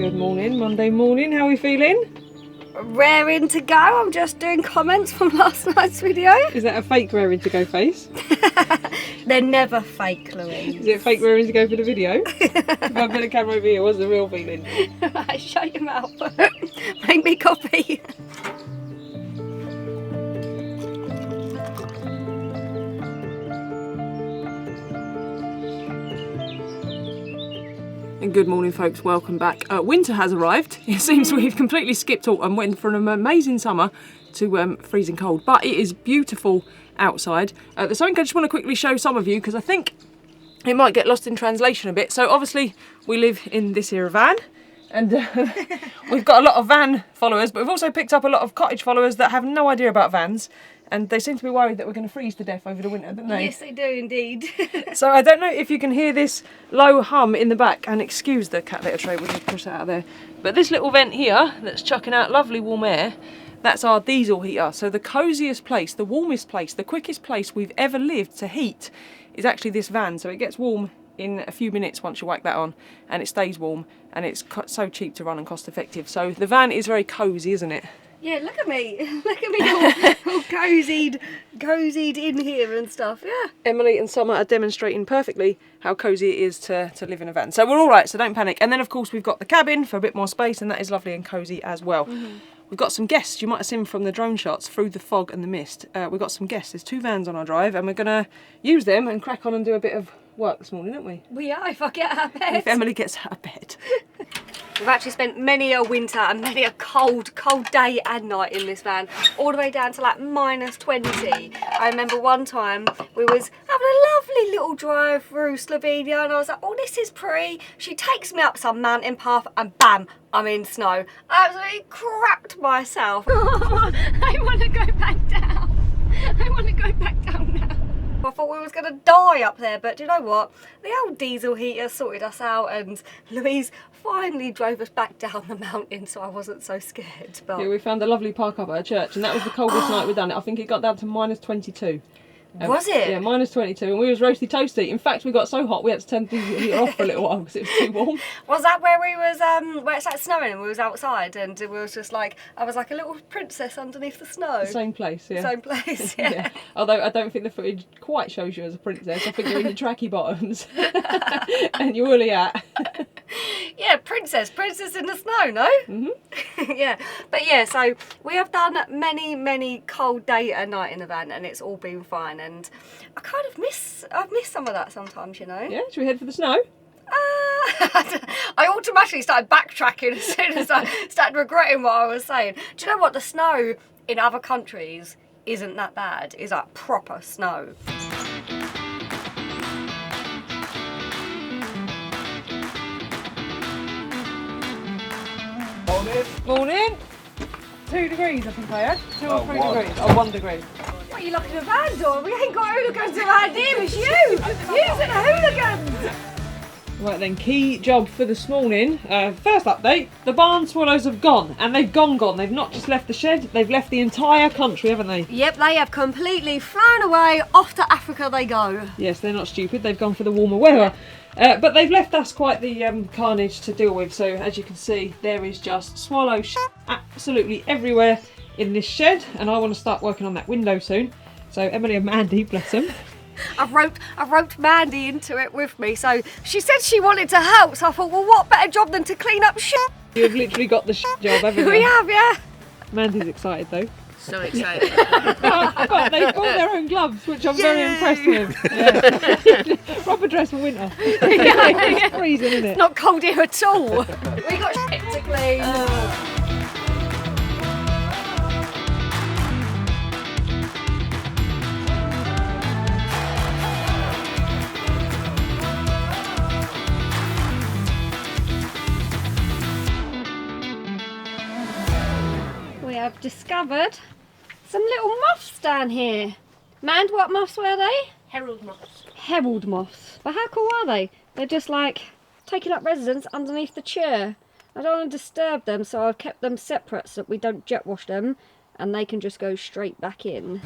Good morning, Monday morning. How are we feeling? Raring to go. I'm just doing comments from last night's video. Is that a fake raring to go face? They're never fake, Louise. Is it fake raring to go for the video? If I put a camera over here, what's the real feeling? Shut your mouth. Make me copy. And good morning, folks. Welcome back. Winter has arrived. It seems we've completely skipped autumn, went from an amazing summer to freezing cold. But it is beautiful outside. There's something I just want to quickly show some of you because I think it might get lost in translation a bit. So obviously we live in this here van, and we've got a lot of van followers, but we've also picked up a lot of cottage followers that have no idea about vans. And they seem to be worried that we're going to freeze to death over the winter, don't they? Yes, they do indeed. So I don't know if you can hear this low hum in the back, and excuse the cat litter tray, we'll just push that out of there. But this little vent here that's chucking out lovely warm air, that's our diesel heater. So the cosiest place, the warmest place, the quickest place we've ever lived to heat is actually this van. So it gets warm in a few minutes once you whack that on, and it stays warm, and it's so cheap to run and cost effective. So the van is very cosy, isn't it? Yeah, look at me. Look at me all cozied in here and stuff, yeah. Emily and Summer are demonstrating perfectly how cosy it is to live in a van. So we're all right, so don't panic. And then, of course, we've got the cabin for a bit more space, and that is lovely and cosy as well. Mm-hmm. We've got some guests. You might have seen from the drone shots through the fog and the mist. We've got some guests. There's 2 vans on our drive, and we're going to use them and crack on and do a bit of work this morning, aren't we? We are, if I get out of bed. If Emily gets out of bed. We've actually spent many a winter and many a cold day and night in this van, all the way down to like -20. I remember one time we was having a lovely little drive through Slovenia, and I was like, oh, this is pretty. She takes me up some mountain path and bam, I'm in snow. I absolutely crapped myself. I want to go back down. I want to go back down now. I thought we was going to die up there, but do you know what? The old diesel heater sorted us out, and Louise finally drove us back down the mountain, so I wasn't so scared. But yeah, we found a lovely park up at a church, and that was the coldest night we've done it. I think it got down to -22. Was it? Yeah, -22, and we was roasty toasty. In fact, we got so hot we had to turn the heater off for a little while because it was too warm. Was that where we was, where it started snowing and we was outside, and we was just like, I was like a little princess underneath the snow? Same place, yeah. Same place, yeah. Yeah. Although I don't think the footage quite shows you as a princess. I think you're in your tracky bottoms and your woolly hat. Yeah, princess in the snow, no? Mm-hmm. Yeah, but yeah, so we have done many cold day and night in the van, and it's all been fine. And I kind of I've missed some of that sometimes, you know. Yeah, should we head for the snow? I automatically started backtracking as soon as I started regretting what I was saying. Do you know what? The snow in other countries isn't that bad. It's like proper snow. Morning. 2 degrees, I think I had. 2 or 3 degrees. Oh, 1 degree. What are you locking the van door? We ain't got hooligans around here, it's you! You're the hooligans! Right then, key job for this morning. First update, the barn swallows have gone, and they've gone. They've not just left the shed, they've left the entire country, haven't they? Yep, they have completely flown away. Off to Africa they go. Yes, they're not stupid, they've gone for the warmer weather. But they've left us quite the carnage to deal with, so as you can see, there is just swallow absolutely everywhere in this shed, and I want to start working on that window soon. So Emily and Mandy, bless them. I've roped Mandy into it with me, so she said she wanted to help, so I thought, well, what better job than to clean up shit? You've literally got the job, haven't you? We have, yeah. Mandy's excited though. So excited. But they've bought their own gloves, which I'm very impressed with. Yeah. Proper dress for winter. It's freezing, isn't it? It's not cold here at all. We got shit to clean. We have discovered some little moths down here. Mand, what moths were they? Herald moths. Herald moths. But how cool are they? They're just like taking up residence underneath the chair. I don't want to disturb them, so I've kept them separate so that we don't jet wash them and they can just go straight back in.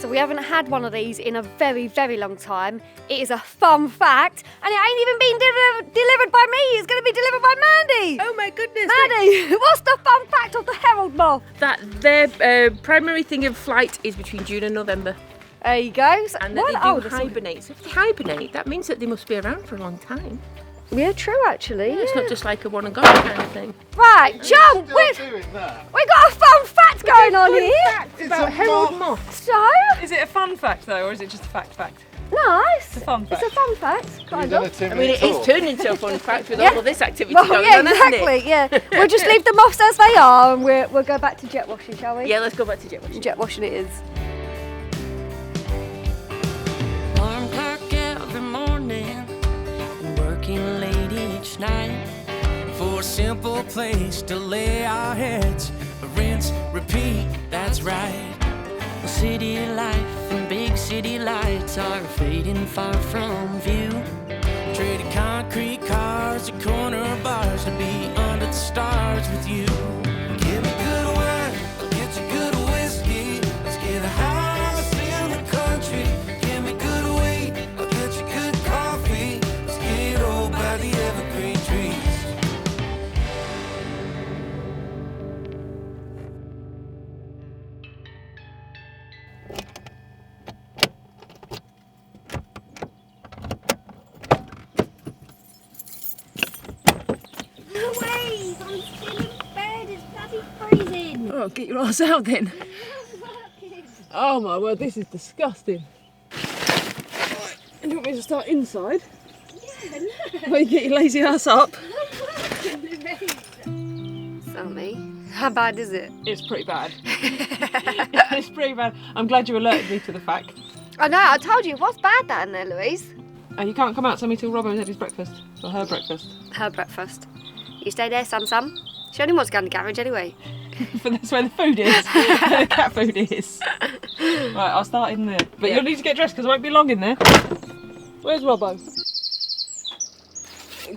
So we haven't had one of these in a very long time. It is a fun fact, and it ain't even been delivered by by me, it's going to be delivered by Mandy. Oh my goodness. Mandy, what's the fun fact of the Herald moth? That their primary thing of flight is between June and November. There you go. So, And that they do hibernate. So if they hibernate, that means that they must be around for a long time. Yeah, true actually. It's not just like a one and gone kind of thing. Right, jump! We got a fun fact going on here. It's about herald moths. So? Is it a fun fact though, or is it just a fact? Nice. It's a fun fact. It's a fun fact, kind of. I mean, it is turned into a fun fact with Yeah. all of this activity Well, going yeah, on, hasn't exactly. it? Yeah, we'll just leave the moths as they are, and we'll go back to jet washing, shall we? Yeah, let's go back to jet washing. Jet washing it is. Alarm clock every morning and working late each night for a simple place to lay our heads. Rinse, repeat, that's right. Well, city life and big city lights are fading far from view. Trading concrete cars at corner bars to be under the stars with you. Give me good wine, I'll get you good whiskey. Let's get a house in the country. Give me good weed, I'll get you good coffee. Let's get old by the evergreen trees. Louise, I'm still in bed. It's bloody freezing. Oh, get your ass out then. Oh my word, this is disgusting. And you want me to start inside? Yeah, look. Well, you get your lazy ass up. Sammy, how bad is it? It's pretty bad. It's pretty bad. I'm glad you alerted me to the fact. I know, I told you it was bad down there, Louise. And you can't come out to me till Robbo's had his breakfast. Or her breakfast. Her breakfast. You stay there, Sam. She only wants to go in the garage anyway. But that's where the food is. Where the cat food is. Right, I'll start in there. But you'll need to get dressed because I won't be long in there. Where's Robbo?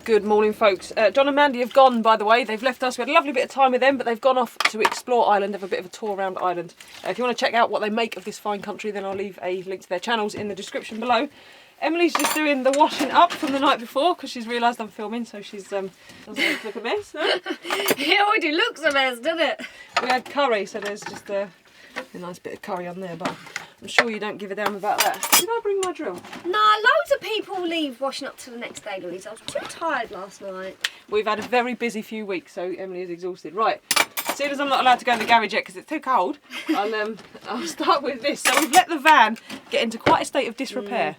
Good morning, folks. John and Mandy have gone, by the way. They've left us. We had a lovely bit of time with them, but they've gone off to explore Ireland, have a bit of a tour around Ireland. If you want to check out what they make of this fine country, then I'll leave a link to their channels in the description below. Emily's just doing the washing up from the night before because she's realised I'm filming, so she's doesn't look a mess. No? It already looks a mess, doesn't it? We had curry, so there's just a nice bit of curry on there, but I'm sure you don't give a damn about that. Did I bring my drill? No, loads of people leave washing up till the next day, Louise. I was too tired last night. We've had a very busy few weeks, so Emily is exhausted. Right, as soon as I'm not allowed to go in the garage yet because it's too cold, I'll start with this. So we've let the van get into quite a state of disrepair.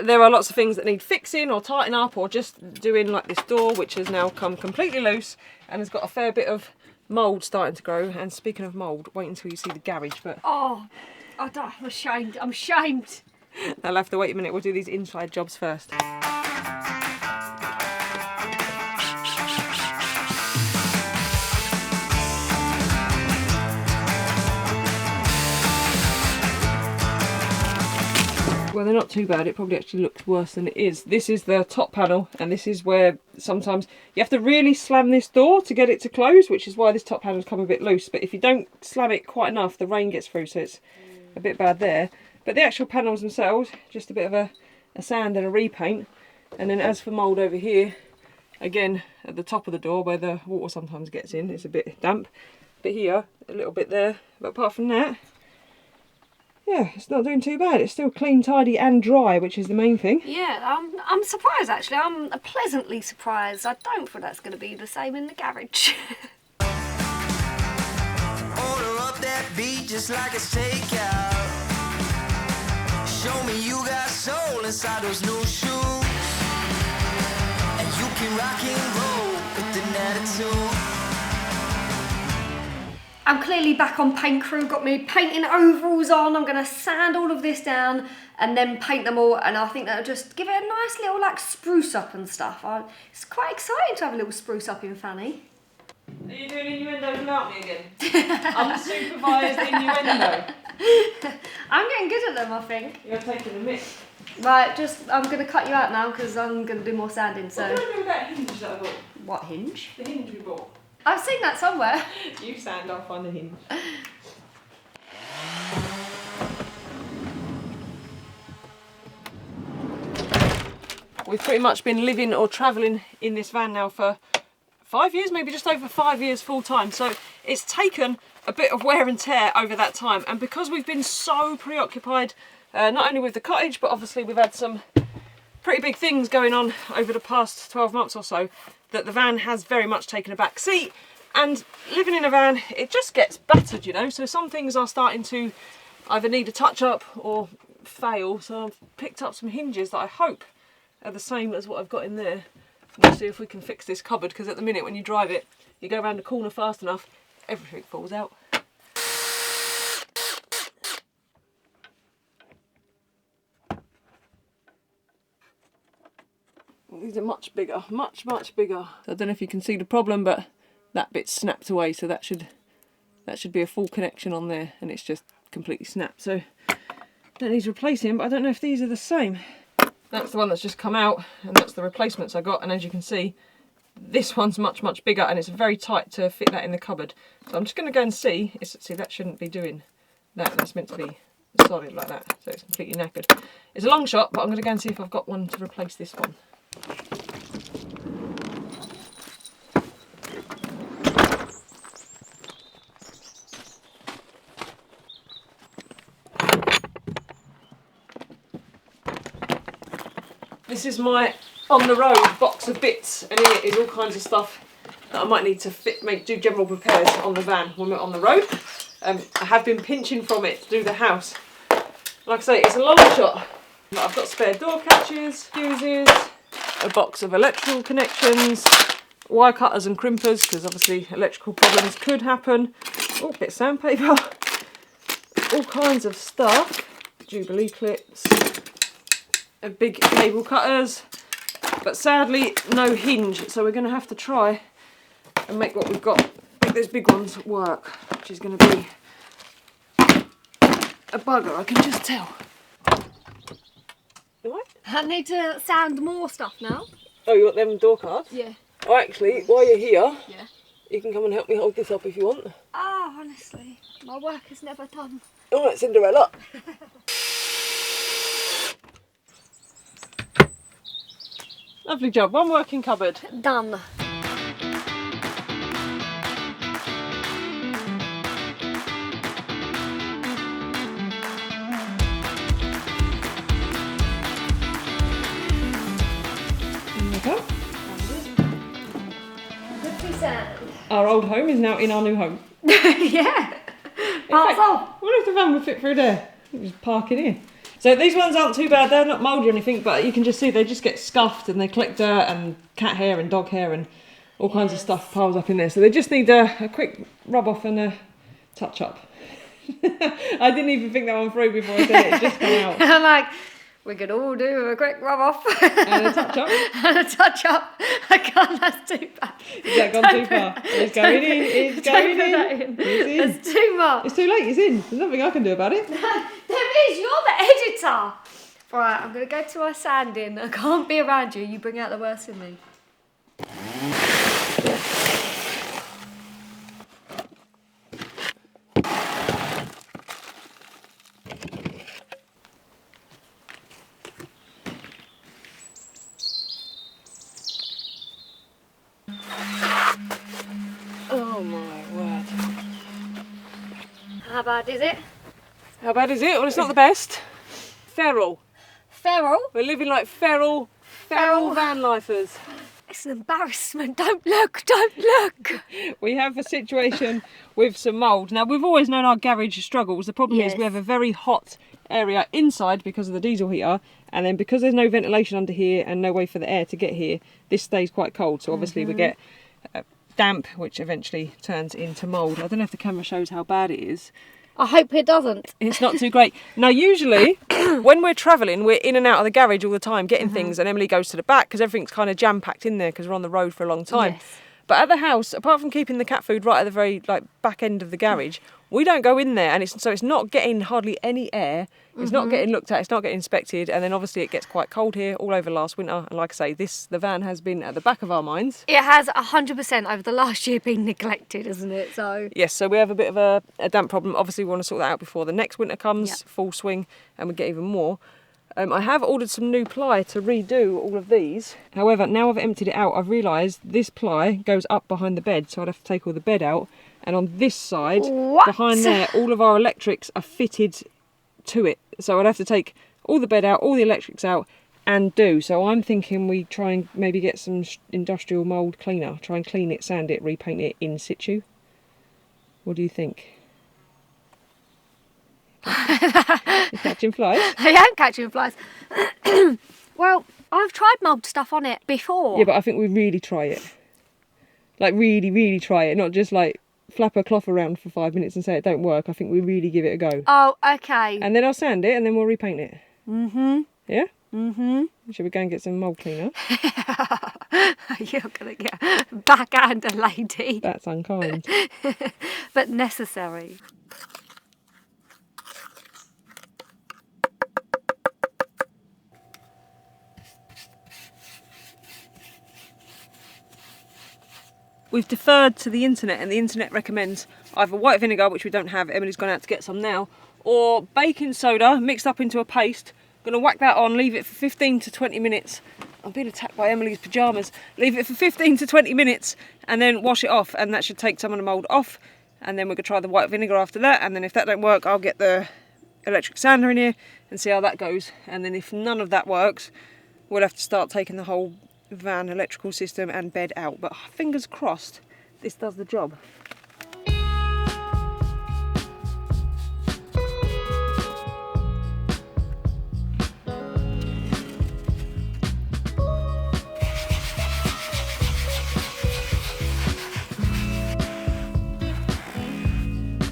There are lots of things that need fixing or tightening up or just doing, like this door, which has now come completely loose and has got a fair bit of mould starting to grow. And speaking of mould, wait until you see the garage, but Oh, I'm ashamed. I'm ashamed. I'll have to wait a minute. We'll do these inside jobs first. Well, they're not too bad. It probably actually looks worse than it is. This is the top panel, and this is where sometimes you have to really slam this door to get it to close, which is why this top panel's come a bit loose. But if you don't slam it quite enough, the rain gets through, so it's a bit bad there. But the actual panels themselves, just a bit of a sand and a repaint. And then as for mould over here, again, at the top of the door where the water sometimes gets in, it's a bit damp. But here, a little bit there. But apart from that, yeah, it's not doing too bad. It's still clean, tidy and dry, which is the main thing. Yeah, I'm surprised actually. I'm pleasantly surprised. I don't think that's going to be the same in the garage. Order up that beat just like it's takeout. Show me you got soul inside those new shoes. And you can rock and roll with an attitude. I'm clearly back on paint crew, got my painting overalls on. I'm going to sand all of this down and then paint them all, and I think that'll just give it a nice little like spruce up and stuff. It's quite exciting to have a little spruce up in Fanny. Are you doing innuendos without me again? Unsupervised innuendo. I'm getting good at them, I think. You're taking the miss. Right, I'm going to cut you out now because I'm going to do more sanding. So. What do I do with that hinge that I bought? What hinge? The hinge we bought. I've seen that somewhere. You sand, I'll find the hinge. We've pretty much been living or travelling in this van now for 5 years, maybe just over 5 years full time. So it's taken a bit of wear and tear over that time. And because we've been so preoccupied, not only with the cottage, but obviously we've had some pretty big things going on over the past 12 months or so, that the van has very much taken a back seat. And living in a van, it just gets battered, you know. So some things are starting to either need a touch up or fail. So I've picked up some hinges that I hope are the same as what I've got in there. We'll see if we can fix this cupboard, because at the minute when you drive it, you go around the corner fast enough, everything falls out. These are much bigger, much bigger. So I don't know if you can see the problem, but that bit's snapped away, so that should be a full connection on there, and it's just completely snapped. So that needs replacing, but I don't know if these are the same. That's the one that's just come out, and that's the replacements I got. And as you can see, this one's much bigger, and it's very tight to fit that in the cupboard. So I'm just going to go and see. See, that shouldn't be doing that. That's meant to be solid like that, so it's completely knackered. It's a long shot, but I'm going to go and see if I've got one to replace this one. This is my on-the-road box of bits, and in it is all kinds of stuff that I might need to do general repairs on the van when we're on the road. I have been pinching from it to do the house. Like I say, it's a long shot. I've got spare door catches, fuses, a box of electrical connections, wire cutters and crimpers, because obviously electrical problems could happen. Oh, bit of sandpaper. All kinds of stuff. Jubilee clips. Big cable cutters, but sadly no hinge, so we're going to have to try and make what we've got, make those big ones work, which is going to be a bugger, I can just tell. What? I need to sand more stuff now. Oh, you want them door cards? Yeah. Oh, actually, while you're here, Yeah. you can come and help me hold this up if you want. Oh, honestly, my work is never done. Alright, Cinderella. Lovely job, one working cupboard. Done. Okay. Sand. Our old home is now in our new home. Yeah. Parts off. What if the van would fit through there? Just park it in. So these ones aren't too bad, they're not mouldy or anything, but you can just see they just get scuffed and they collect dirt and cat hair and dog hair and all kinds of stuff piles up in there. So they just need a quick rub off and a touch up. I didn't even think that one through before I said it, it just come out. I'm like, we could all do a quick rub off. And a touch up. And a touch up. I can't, that's too bad. Has that gone too far? It's going in, it's going in. It's in. It's too much. It's too late, it's in. There's nothing I can do about it. There is, you're the editor. Right, I'm going to go to our sanding. I can't be around you. You bring out the worst in me. Oh my word. How bad is it? How bad is it? Well, it's not the best. Feral. Feral? We're living like feral vanlifers. It's an embarrassment. Don't look, don't look. We have a situation with some mould. Now, we've always known our garage struggles. The problem is we have a very hot area inside because of the diesel heater, and then because there's no ventilation under here and no way for the air to get here, this stays quite cold. So obviously we get damp, which eventually turns into mould. I don't know if the camera shows how bad it is. I hope it doesn't. It's not too great. Now, usually, when we're travelling, we're in and out of the garage all the time getting things, and Emily goes to the back because everything's kind of jam-packed in there because we're on the road for a long time. Yes. But at the house, apart from keeping the cat food right at the very back end of the garage, we don't go in there, and it's not getting hardly any air. It's not getting looked at. It's not getting inspected, and then obviously it gets quite cold here all over last winter. And like I say, the van has been at the back of our minds. It has 100% over the last year been neglected, isn't it? So Yes, so we have a bit of a damp problem. Obviously, we want to sort that out before the next winter comes, full swing, and we get even more. I have ordered some new ply to redo all of these. However, now I've emptied it out, I've realised this ply goes up behind the bed, so I'd have to take all the bed out. And on this side, behind there, all of our electrics are fitted to it. So I'd have to take all the bed out, all the electrics out, and do. So I'm thinking we try and maybe get some industrial mould cleaner. Try and clean it, sand it, repaint it in situ. What do you think? You're catching flies? I am catching flies. Well, I've tried mould stuff on it before. Yeah, but I think we really try it. Like really, really try it. Not just like flap a cloth around for 5 minutes and say it don't work. I think we really give it a go. Oh, okay. And then I'll sand it and then we'll repaint it. Mm-hmm. Yeah? Mm-hmm. Should we go and get some mould cleaner? You're going to get backhander, lady. That's unkind. But necessary. We've deferred to the internet, and the internet recommends either white vinegar, which we don't have, Emily's gone out to get some now, or baking soda mixed up into a paste. Gonna whack that on, leave it for 15 to 20 minutes. I'm being attacked by Emily's pyjamas. Leave it for 15 to 20 minutes and then wash it off, and that should take some of the mould off. And then we're gonna try the white vinegar after that, and then if that don't work, I'll get the electric sander in here and see how that goes. And then if none of that works, we'll have to start taking the whole van electrical system and bed out, but fingers crossed this does the job.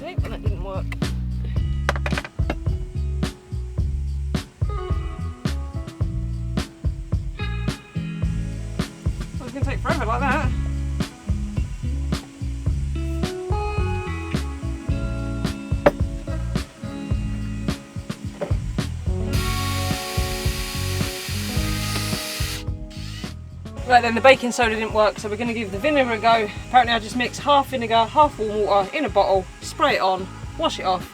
Nope, that didn't work. It's going to take forever like that. Right then, the baking soda didn't work, so we're going to give the vinegar a go. Apparently I just mix half vinegar, half warm water in a bottle, spray it on, wash it off.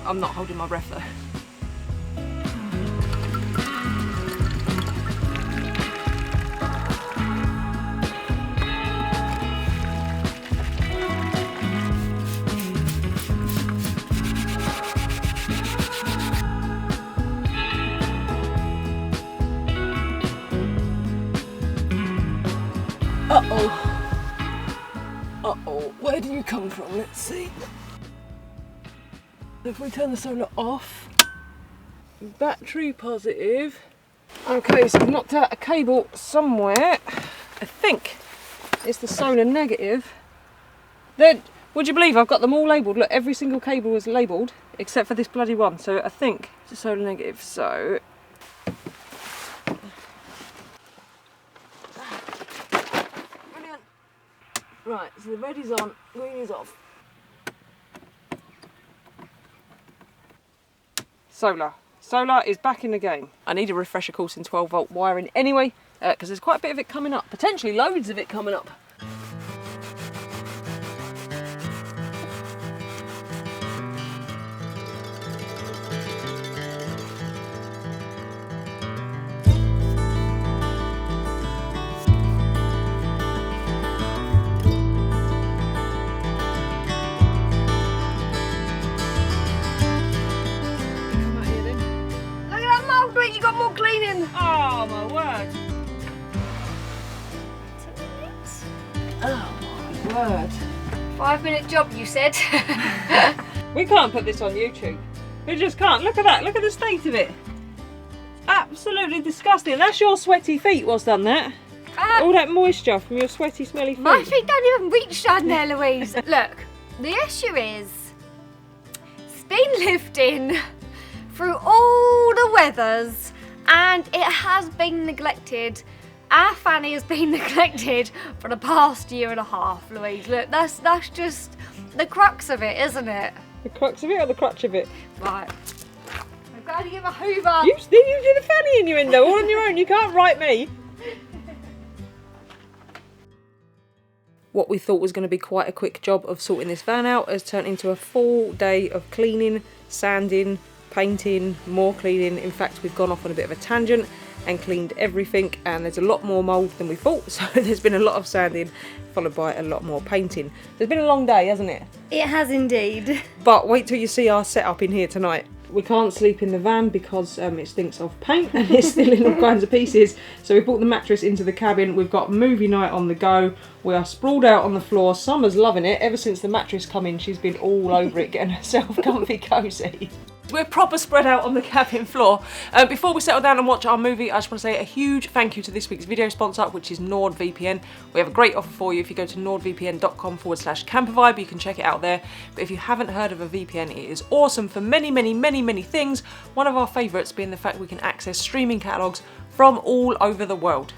I'm not holding my breath though. Uh-oh, where do you come from? Let's see. If we turn the solar off, battery positive. Okay, so I've knocked out a cable somewhere. I think it's the solar negative. Then, would you believe I've got them all labelled? Look, every single cable is labelled, except for this bloody one. So I think it's a solar negative, so... Right, so the red is on, green is off. Solar. Solar is back in the game. I need a refresher course in 12 volt wiring anyway, because there's quite a bit of it coming up. Potentially loads of it coming up. You got more cleaning. Oh my word. 2 minutes. Oh my word. 5-minute job, you said. We can't put this on YouTube. We just can't. Look at that. Look at the state of it. Absolutely disgusting. That's your sweaty feet what's done that. All that moisture from your sweaty, smelly feet. My feet don't even reach down there, Louise. Look, the issue is it's been lifting through all the weathers and it has been neglected. Our fanny has been neglected for the past 1.5 years, Louise. Look, that's just the crux of it, isn't it? The crux of it or the crutch of it? Right. I've got to give a hoover. You did a fanny innuendo all on your own. You can't write me. What we thought was going to be quite a quick job of sorting this van out has turned into a full day of cleaning, sanding, painting, more cleaning. In fact, we've gone off on a bit of a tangent and cleaned everything, and there's a lot more mould than we thought, so there's been a lot of sanding followed by a lot more painting. There's been a long day, hasn't it? It has indeed. But wait till you see our setup in here tonight. We can't sleep in the van because it stinks of paint and it's still in all kinds of pieces. So we brought the mattress into the cabin. We've got movie night on the go. We are sprawled out on the floor. Summer's loving it. Ever since the mattress come in, she's been all over it, getting herself comfy cosy. We're proper spread out on the cabin floor. Before we settle down and watch our movie, I just want to say a huge thank you to this week's video sponsor, which is NordVPN. We have a great offer for you. If you go to nordvpn.com/campervibe, you can check it out there. But if you haven't heard of a VPN, it is awesome for many, many, many, many things. One of our favourites being the fact we can access streaming catalogues from all over the world.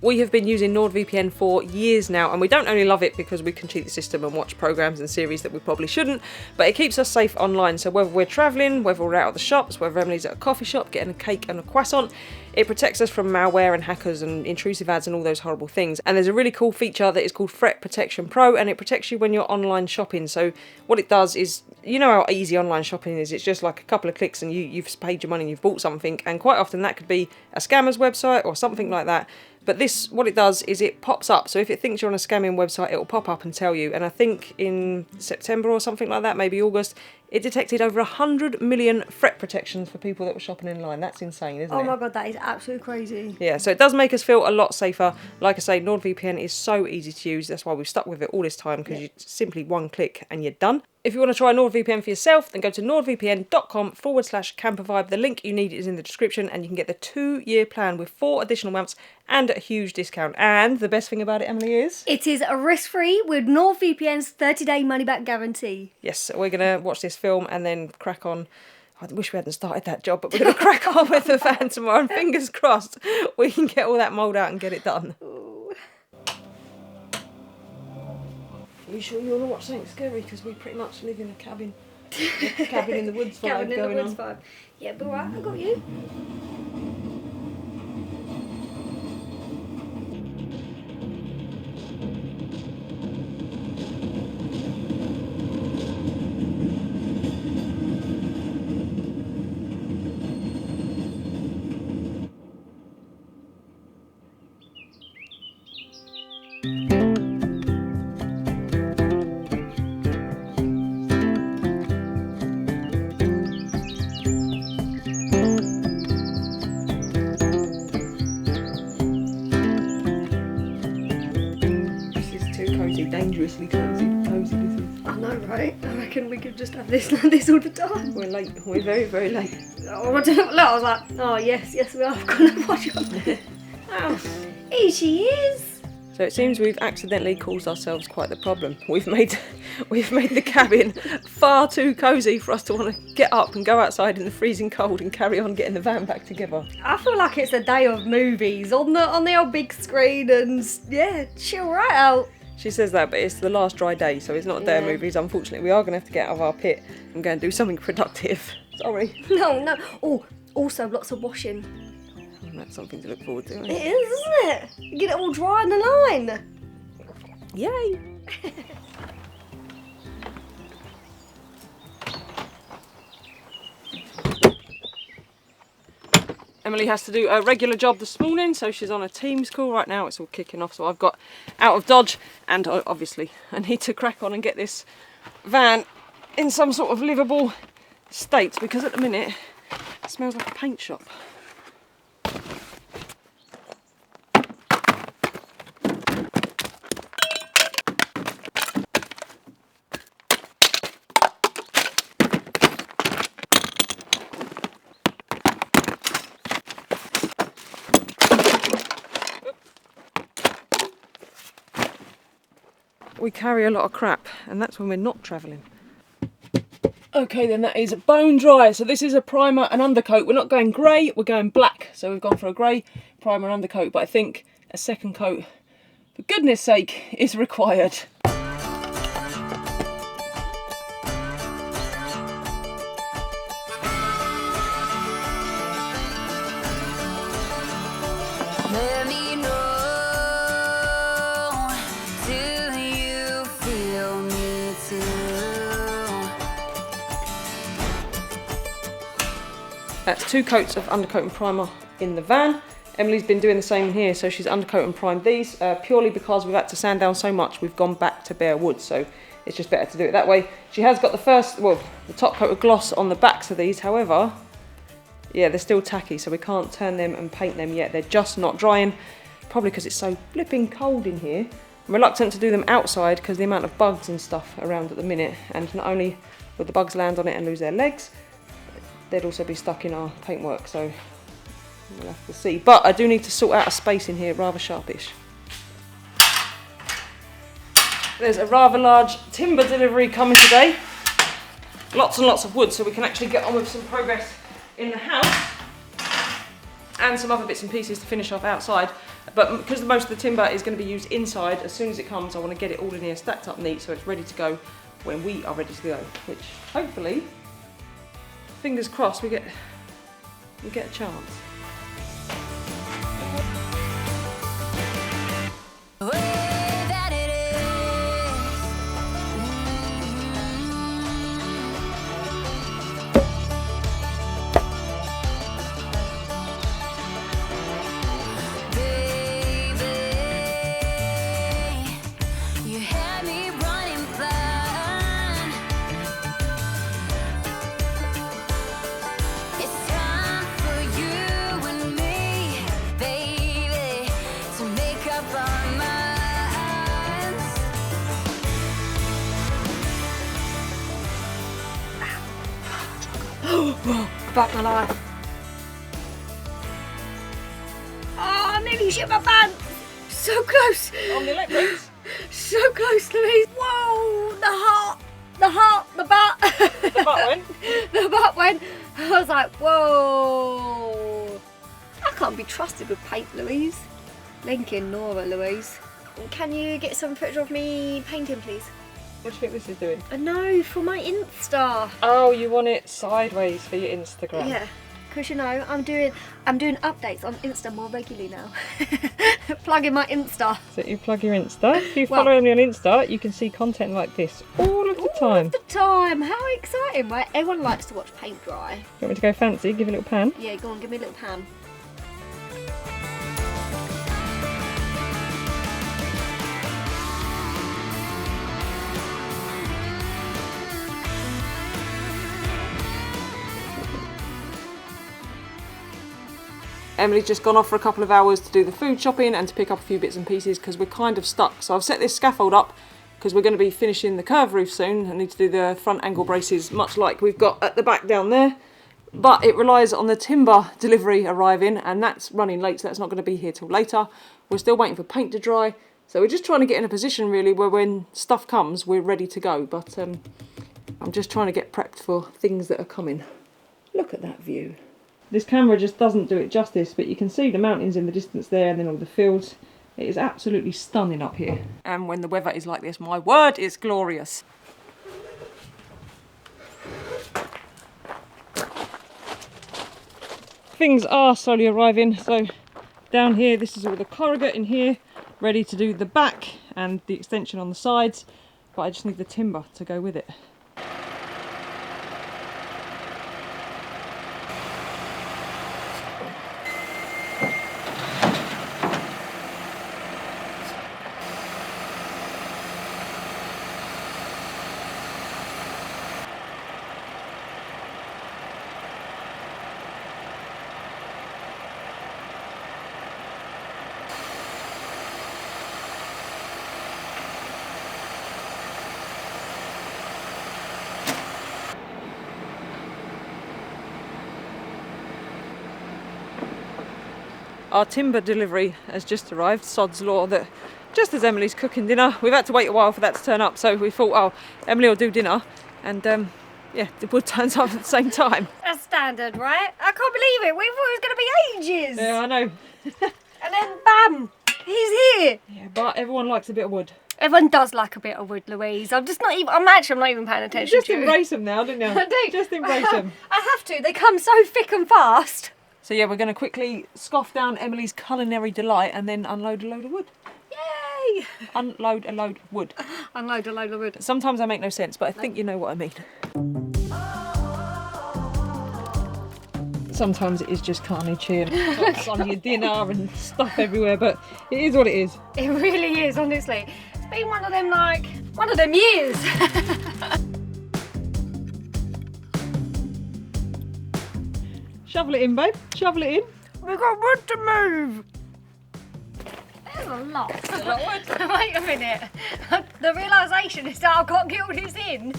We have been using NordVPN for years now, and we don't only love it because we can cheat the system and watch programmes and series that we probably shouldn't, but it keeps us safe online. So whether we're travelling, whether we're out at the shops, whether Emily's at a coffee shop getting a cake and a croissant, it protects us from malware and hackers and intrusive ads and all those horrible things. And there's a really cool feature that is called Threat Protection Pro, and it protects you when you're online shopping. So what it does is, you know how easy online shopping is. It's just like a couple of clicks and you've paid your money and you've bought something, and quite often that could be a scammer's website or something like that. But this, what it does is it pops up. So if it thinks you're on a scamming website, it will pop up and tell you. And I think in September or something like that, maybe August, it detected over 100 million threat protections for people that were shopping online. That's insane, isn't it? Oh my god, that is absolutely crazy. Yeah, so it does make us feel a lot safer. Like I say, NordVPN is so easy to use. That's why we've stuck with it all this time, because you simply one click and you're done. If you want to try NordVPN for yourself, then go to nordvpn.com/campervibe. The link you need is in the description, and you can get the 2-year plan with 4 additional months and a huge discount. And the best thing about it, Emily, is it is risk-free with NordVPN's 30-day money-back guarantee. Yes, we're going to watch this film and then crack on. I wish we hadn't started that job, but we're going to crack on with the van tomorrow, and fingers crossed we can get all that mould out and get it done. Are you sure you want to watch something scary? Because we pretty much live in a cabin. Cabin in the woods vibe Cabin in going the woods on. vibe. Yeah, but right, I got you. Dangerously cozy this is. I know, right? I reckon we could just have this like this all the time. We're late. We're very, very late. Oh, I don't know. Look, I was like, oh yes, we are. I've got to watch it. Oh, here she is. So it seems we've accidentally caused ourselves quite the problem. We've made the cabin far too cosy for us to want to get up and go outside in the freezing cold and carry on getting the van back together. I feel like it's a day of movies on the old big screen, and yeah, chill right out. She says that, but it's the last dry day, so it's not a day of movies. Unfortunately, we are going to have to get out of our pit and go and do something productive. Sorry. No. Oh, also lots of washing. That's something to look forward to. It is, isn't it? You get it all dry in the line. Yay! Emily has to do a regular job this morning, so she's on a Teams call right now. It's all kicking off, so I've got out of Dodge, and obviously I need to crack on and get this van in some sort of livable state, because at the minute it smells like a paint shop. We carry a lot of crap, and that's when we're not travelling. Okay then, that is bone dry. So this is a primer and undercoat. We're not going grey, we're going black. So we've gone for a grey primer and undercoat, but I think a second coat, for goodness sake, is required. Let me know, do you feel me too? That's 2 coats of undercoat and primer in the van. Emily's been doing the same here, so she's undercoat and primed these purely because we've had to sand down so much we've gone back to bare wood, so it's just better to do it that way. She has got the top coat of gloss on the backs of these, however, yeah, they're still tacky, so we can't turn them and paint them yet. They're just not drying, probably because it's so flipping cold in here. I'm reluctant to do them outside because the amount of bugs and stuff around at the minute, and not only would the bugs land on it and lose their legs, they'd also be stuck in our paintwork, so we'll have to see. But I do need to sort out a space in here, rather sharpish. There's a rather large timber delivery coming today. Lots and lots of wood, so we can actually get on with some progress in the house. And some other bits and pieces to finish off outside. But because most of the timber is going to be used inside, as soon as it comes, I want to get it all in here stacked up neat so it's ready to go when we are ready to go. Which, hopefully, fingers crossed, we get a chance. Back my life. Oh, I nearly shit my pants. So close. On the electrics. So close, Louise. Whoa, the butt. The butt went. The butt went. I was like, whoa. I can't be trusted with paint, Louise. Lincoln, Nora, Louise. Can you get some footage of me painting, please? What do you think this is doing? I know, for my Insta. Oh, you want it sideways for your Instagram? Yeah, because you know I'm doing updates on Insta more regularly now. Plugging my Insta. So you plug your Insta. If you follow me on Insta, you can see content like this all of the time. All of the time. How exciting, right? Everyone likes to watch paint dry. You want me to go fancy? Give a little pan? Yeah, go on, give me a little pan. Emily's just gone off for a couple of hours to do the food shopping and to pick up a few bits and pieces because we're kind of stuck. So I've set this scaffold up because we're going to be finishing the curve roof soon. I need to do the front angle braces much like we've got at the back down there. But it relies on the timber delivery arriving and that's running late, so that's not going to be here till later. We're still waiting for paint to dry. So we're just trying to get in a position really where when stuff comes, we're ready to go. But I'm just trying to get prepped for things that are coming. Look at that view. This camera just doesn't do it justice, but you can see the mountains in the distance there and then all the fields. It is absolutely stunning up here. And when the weather is like this, my word, it's glorious. Things are slowly arriving. So down here, this is all the corrugate in here, ready to do the back and the extension on the sides. But I just need the timber to go with it. Our timber delivery has just arrived, sod's law, that just as Emily's cooking dinner, we've had to wait a while for that to turn up, so we thought, oh, Emily will do dinner, and yeah, the wood turns up at the same time. That's standard, right? I can't believe it. We thought it was going to be ages. Yeah, I know. And then bam, he's here. Yeah, but everyone likes a bit of wood. Everyone does like a bit of wood, Louise. I'm not even paying attention Just to you. embrace them now, didn't you? I do. Just embrace them. I have to. They come so thick and fast. So yeah, we're going to quickly scoff down Emily's culinary delight and then unload a load of wood. Yay! Unload a load of wood. Unload a load of wood. Sometimes I make no sense, but I think you know what I mean. Sometimes it is just carnage here. It's on your dinner and stuff everywhere, but it is what it is. It really is, honestly. It's been one of them, like, one of them years. Shovel it in, babe. Shovel it in. We've got wood to move. There's a lot. Wait a minute. The realisation is that I've got to get all this in.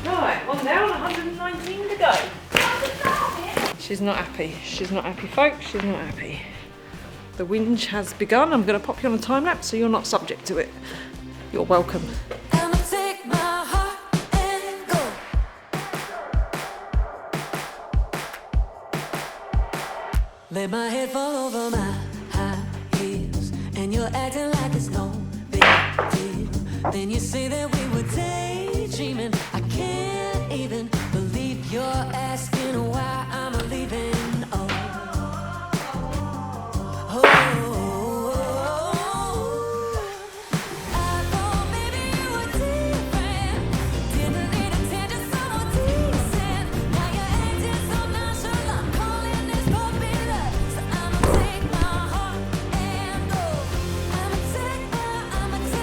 Right, one down, 119 to go. She's not happy. She's not happy, folks. She's not happy. The whinge has begun. I'm going to pop you on a time lapse so you're not subject to it. You're welcome. I'ma take my heart and go. Let my head fall over my high heels, and you're acting like it's no big deal. Then you say that we were daydreaming. I can't even believe you're asking why I'm leaving. Oh, oh, I thought maybe you were different. Didn't need attention, someone decent. Now you're acting so nonchalant, calling this puppy love. So I'ma take my heart and go. I'ma take my heart and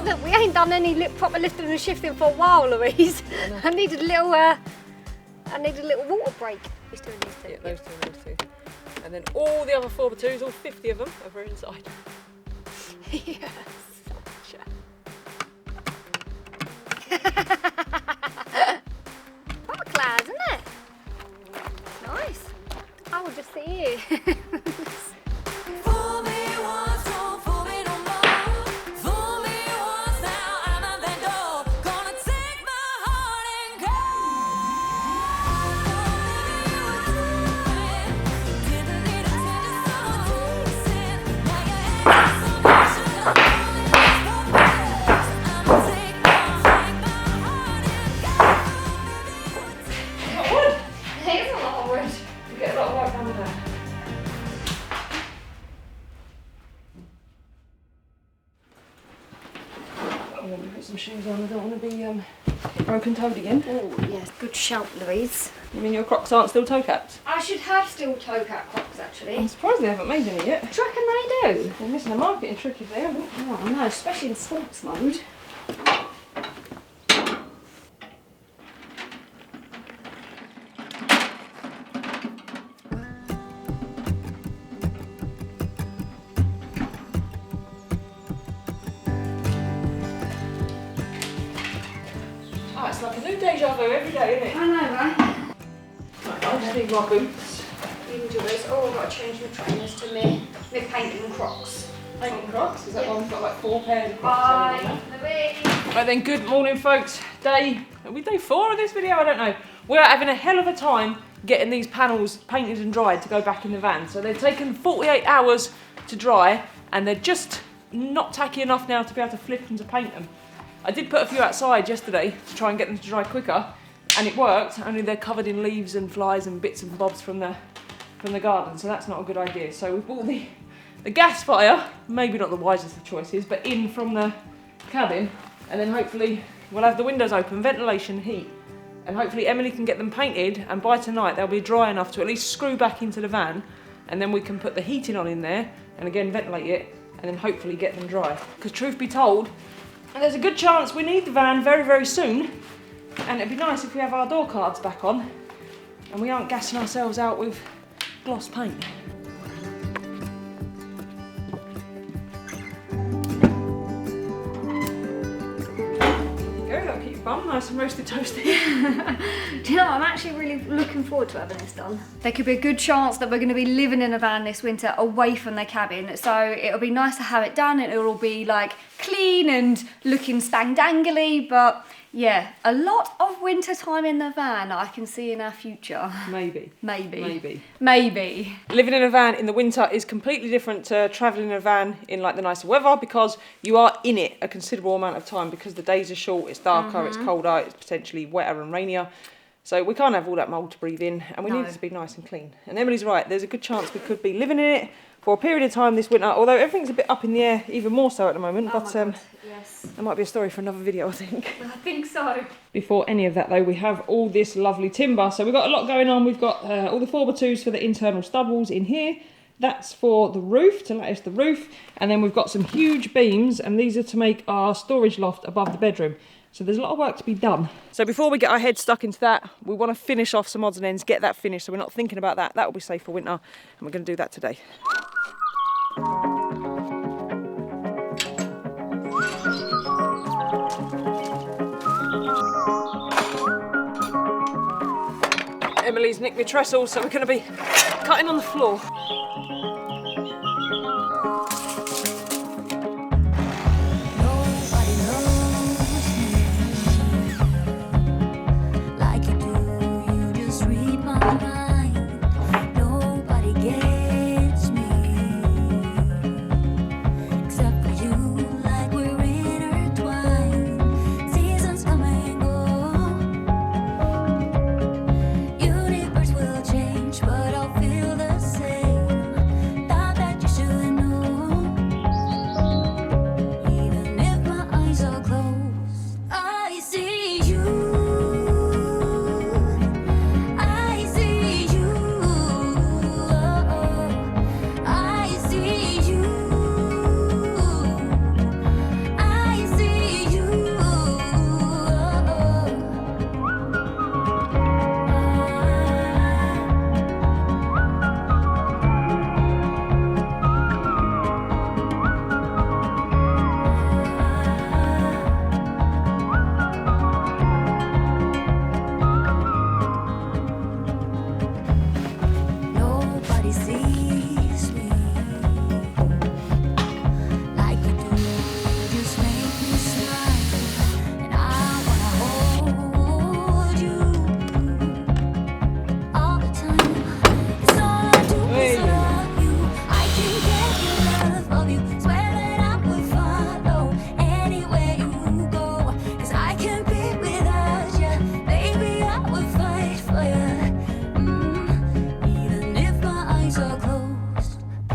Look, we ain't done any proper lifting and shifting for a while, Louise. I needed a little water break. He's doing these two. Yeah, those two and those two. And then all the other 4x2s, all 50 of them, over inside. Yes. Proper class, isn't it? Nice. I will just see you. fool me once, don't fool me no more. Fool me once, now I'm at that door. Gonna take my heart and go. Didn't need attention, someone decent. Now you're acting so nonchalant, calling this puppy love. I'ma take my heart and go. Wood! Here's a lot of wood. You get a lot of work done with that. I'm going to put some shoes on. I don't want to be broken-toed again. Oh, yes. Good shout, Louise. You mean your Crocs aren't still toe caps? I should have still toe cap Crocs, actually. I'm surprised they haven't made any yet. Do you reckon they do? They're missing a marketing trick if they haven't. Oh, I know, especially in sports mode. Oh, it's like a new deja vu every day, isn't it? I know, right? Right, I just need my boots. Even Jules. Oh, I've got to change my trainers to me painting Crocs. Painting Crocs? Is that one got like 4 pairs of Crocs? Bye, on Louise. there? Right then, good morning folks. Are we day 4 of this video? I don't know. We're having a hell of a time getting these panels painted and dried to go back in the van. So they've taken 48 hours to dry and they're just not tacky enough now to be able to flip and to paint them. I did put a few outside yesterday to try and get them to dry quicker and it worked, only they're covered in leaves and flies and bits and bobs from the garden, so that's not a good idea. So we bought the gas fire, maybe not the wisest of choices, but in from the cabin, and then hopefully we'll have the windows open, ventilation, heat, and hopefully Emily can get them painted, and by tonight they'll be dry enough to at least screw back into the van, and then we can put the heating on in there, and again ventilate it, and then hopefully get them dry. Because truth be told, there's a good chance we need the van very, very soon, and it'd be nice if we have our door cards back on, and we aren't gassing ourselves out with gloss paint. That'll keep your bum nice and roasted toasty. Do you know, I'm actually really looking forward to having this done. There could be a good chance that we're going to be living in a van this winter away from the cabin, so it'll be nice to have it done and it'll all be like clean and looking spang-dangly, but yeah, a lot of winter time in the van I can see in our future. Maybe. Maybe. Maybe. Maybe. Living in a van in the winter is completely different to travelling in a van in like the nicer weather, because you are in it a considerable amount of time because the days are short, it's darker, it's colder, it's potentially wetter and rainier. So we can't have all that mould to breathe in, and we need it to be nice and clean. And Emily's right, there's a good chance we could be living in it for a period of time this winter, although everything's a bit up in the air, even more so at the moment. Oh But yes. that might be a story for another video, I think. I think so. Before any of that though, we have all this lovely timber. So we've got a lot going on. We've got all the 4x2s for the internal stud walls in here. That's for the roof, to lattice the roof. And then we've got some huge beams, and these are to make our storage loft above the bedroom. So there's a lot of work to be done. So before we get our heads stuck into that, we want to finish off some odds and ends, get that finished, so we're not thinking about that. That will be safe for winter, and we're going to do that today. Emily's nicked my trestles, so we're going to be cutting on the floor.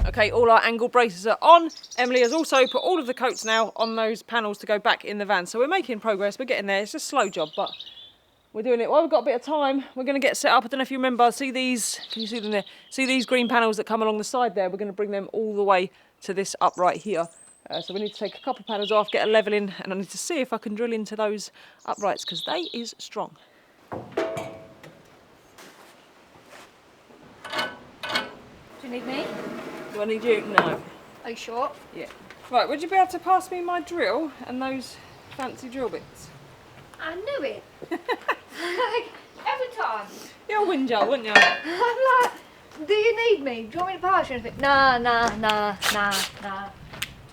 Okay, all our angle braces are on. Emily has also put all of the coats now on those panels to go back in the van. So we're making progress, we're getting there. It's a slow job, but we're doing it. While we've got a bit of time, we're going to get set up. I don't know if you remember, see these, can you see them there? See these green panels that come along the side there? We're going to bring them all the way to this upright here. So we need to take a couple of panels off, get a level in, and I need to see if I can drill into those uprights, because they is strong. Do you need me? Do I need you? No. Are you sure? Yeah. Right, would you be able to pass me my drill and those fancy drill bits? I knew it. Like, every time. You're a whinger, wouldn't you? I'm like, do you need me? Do you want me to pass you anything? Nah.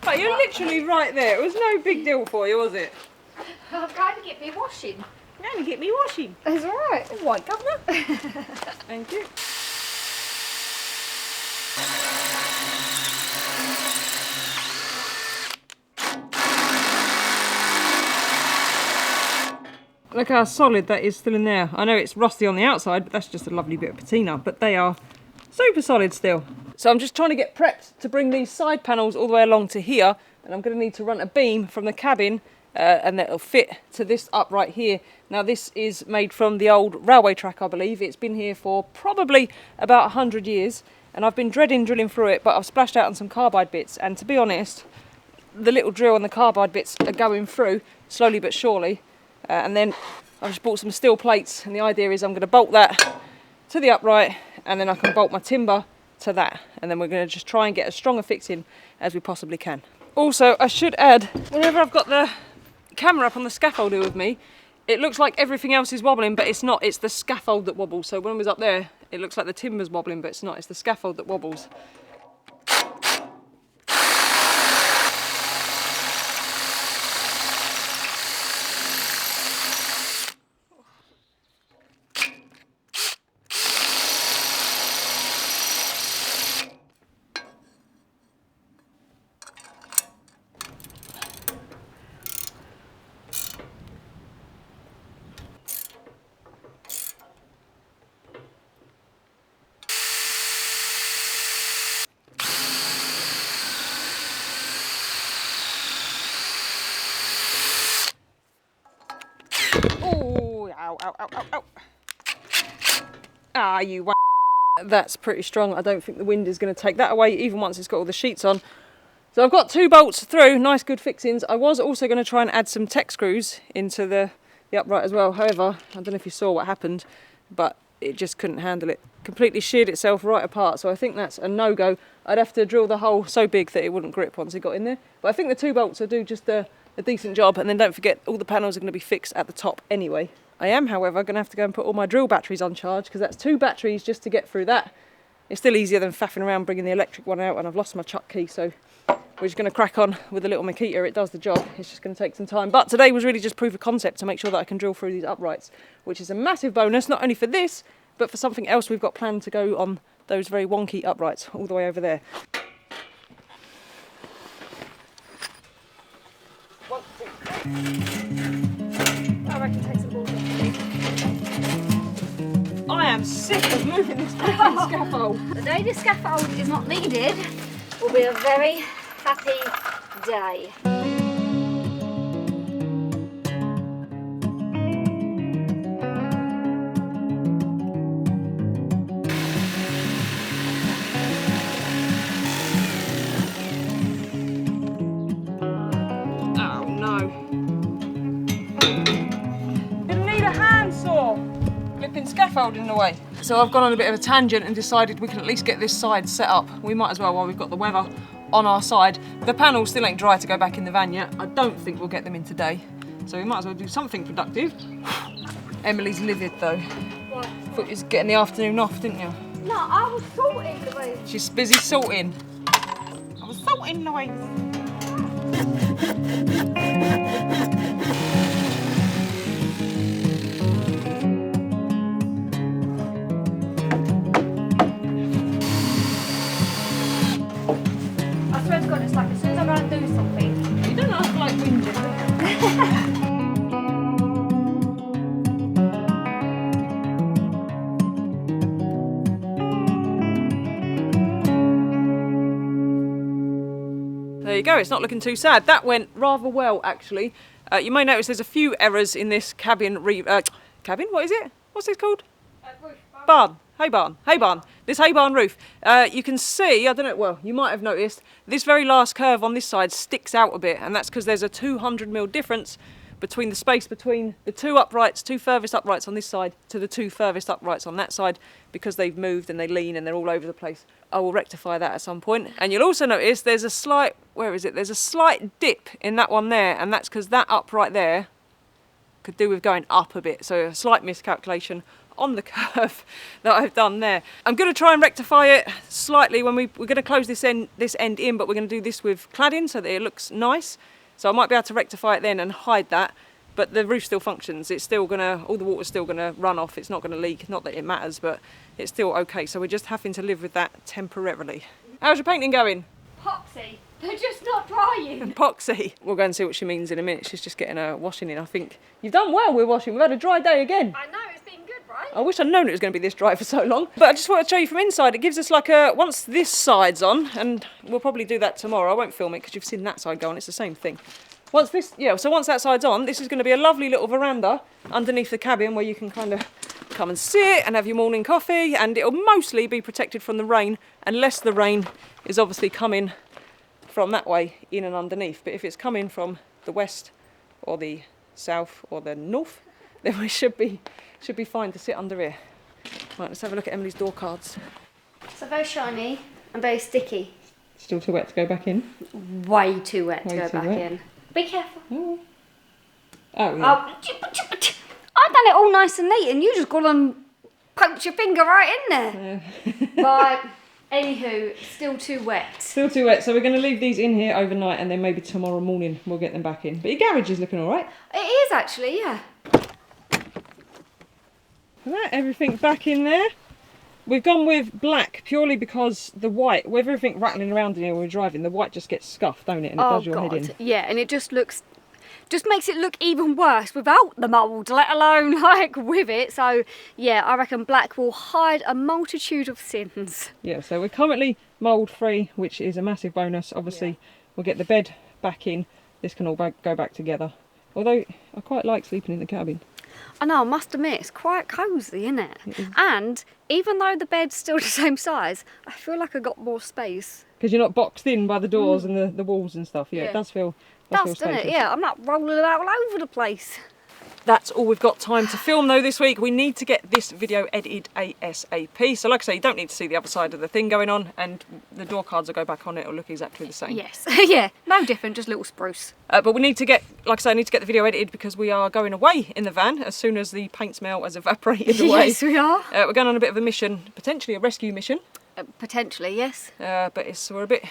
But you're literally right there. It was no big deal for you, was it? I'm going to get me washing. You're going to get me washing. That's all right. All right, governor. Thank you. Look how solid that is still in there. I know it's rusty on the outside, but that's just a lovely bit of patina, but they are super solid still. So I'm just trying to get prepped to bring these side panels all the way along to here, and I'm going to need to run a beam from the cabin and that'll fit to this upright here. Now this is made from the old railway track, I believe. It's been here for probably about 100 years, and I've been dreading drilling through it, but I've splashed out on some carbide bits, and to be honest, the little drill and the carbide bits are going through slowly but surely. And then I've just bought some steel plates, and the idea is I'm going to bolt that to the upright, and then I can bolt my timber to that, and then we're going to just try and get as strong a fixing as we possibly can. Also, I should add, whenever I've got the camera up on the scaffold here with me, it looks like everything else is wobbling, but it's not. It's the scaffold that wobbles. So when I was up there, it looks like the timber's wobbling, but it's not. It's the scaffold that wobbles. Ow, ow, ow, ow, ow. Ah, you That's pretty strong. I don't think the wind is going to take that away, even once it's got all the sheets on. So I've got 2 bolts through, nice good fixings. I was also going to try and add some tech screws into the upright as well. However, I don't know if you saw what happened, but it just couldn't handle it. Completely sheared itself right apart, so I think that's a no-go. I'd have to drill the hole so big that it wouldn't grip once it got in there. But I think the 2 bolts will do just a decent job, and then don't forget all the panels are going to be fixed at the top anyway. I am, however, going to have to go and put all my drill batteries on charge, because that's 2 batteries just to get through that. It's still easier than faffing around bringing the electric one out, and I've lost my chuck key, so we're just going to crack on with the little Makita. It does the job. It's just going to take some time. But today was really just proof of concept to make sure that I can drill through these uprights, which is a massive bonus, not only for this, but for something else we've got planned to go on those very wonky uprights all the way over there. I reckon take some balls off. I am sick of moving this fucking scaffold. The day the scaffold is not needed will be a very happy day. Oh no. Gonna need a handsaw. Flipping scaffold in the way. So I've gone on a bit of a tangent and decided we can at least get this side set up. We might as well while we've got the weather on our side. The panels still ain't dry to go back in the van yet. I don't think we'll get them in today. So we might as well do something productive. Emily's livid though. What? Thought you was getting the afternoon off, didn't you? No, I was sorting the way. She's busy sorting. I was sorting the way. I swear to God, it's like as soon as I go and do something. You don't ask like whinging. There you go, it's not looking too sad. That went rather well, actually. You may notice there's a few errors in this cabin. Cabin? What is it? What's this called? Barn. Hay barn. Hay barn. This hay barn roof. You can see, I don't know, well, you might have noticed, this very last curve on this side sticks out a bit, and that's because there's a 200mm difference between the space between the 2 uprights, 2 furthest uprights on this side to the 2 furthest uprights on that side, because they've moved and they lean and they're all over the place. I will rectify that at some point. And you'll also notice there's a slight, where is it? There's a slight dip in that one there, and that's because that upright there could do with going up a bit. So a slight miscalculation on the curve that I've done there. I'm going to try and rectify it slightly when we're going to close this end in, but we're going to do this with cladding so that it looks nice. So I might be able to rectify it then and hide that, but the roof still functions. It's still gonna, all the water's still gonna run off. It's not gonna leak. Not that it matters, but it's still okay. So we're just having to live with that temporarily. How's your painting going? Poxy. They're just not drying. Epoxy. We'll go and see what she means in a minute. She's just getting her washing in. I think you've done well with washing. We've had a dry day again. I know, it's been good, right? I wish I'd known it was going to be this dry for so long. But I just want to show you from inside. It gives us like a, once this side's on, and we'll probably do that tomorrow. I won't film it because you've seen that side go on. It's the same thing. Once this, yeah, so once that side's on, this is going to be a lovely little veranda underneath the cabin where you can kind of come and sit and have your morning coffee, and it'll mostly be protected from the rain, unless the rain is obviously coming from that way in and underneath. But if it's coming from the west or the south or the north, then we should be fine to sit under here. Right, let's have a look at Emily's door cards. So very shiny and very sticky. Still too wet to go back in. Way too wet to Way go too back wet. in. Be careful. Oh, yeah. Oh, I've done it all nice and neat, and you just got and poked your finger right in there. Right. Anywho, still too wet. Still too wet, so we're going to leave these in here overnight, and then maybe tomorrow morning we'll get them back in. But your garage is looking all right. It is actually, yeah. Right, everything back in there. We've gone with black purely because the white, with everything rattling around in here when we're driving, the white just gets scuffed, don't it? And it does your head in. Yeah, and it just makes it look even worse without the mould, let alone like with it. So yeah, I reckon black will hide a multitude of sins. Yeah, so we're currently mould free, which is a massive bonus. Obviously, we'll get the bed back in. This can all go back together. Although I quite like sleeping in the cabin. I know, I must admit, it's quite cosy, isn't it? And even though the bed's still the same size, I feel like I got more space. Because you're not boxed in by the doors and the walls and stuff. Yeah, it does feel Doesn't it? Yeah, I'm not rolling it out all over the place. That's all we've got time to film though this week. We need to get this video edited ASAP. So like I say, you don't need to see the other side of the thing going on, and the door cards will go back on, it will look exactly the same. Yes, yeah, no different, just little spruce. But we need to get, like I say, I need to get the video edited because we are going away in the van as soon as the paint smell has evaporated away. Yes, we are. We're going on a bit of a mission, potentially a rescue mission. Potentially, yes. But we're a bit...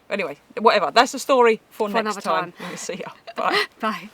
Anyway, whatever. That's the story for next another time. See ya. Bye. Bye.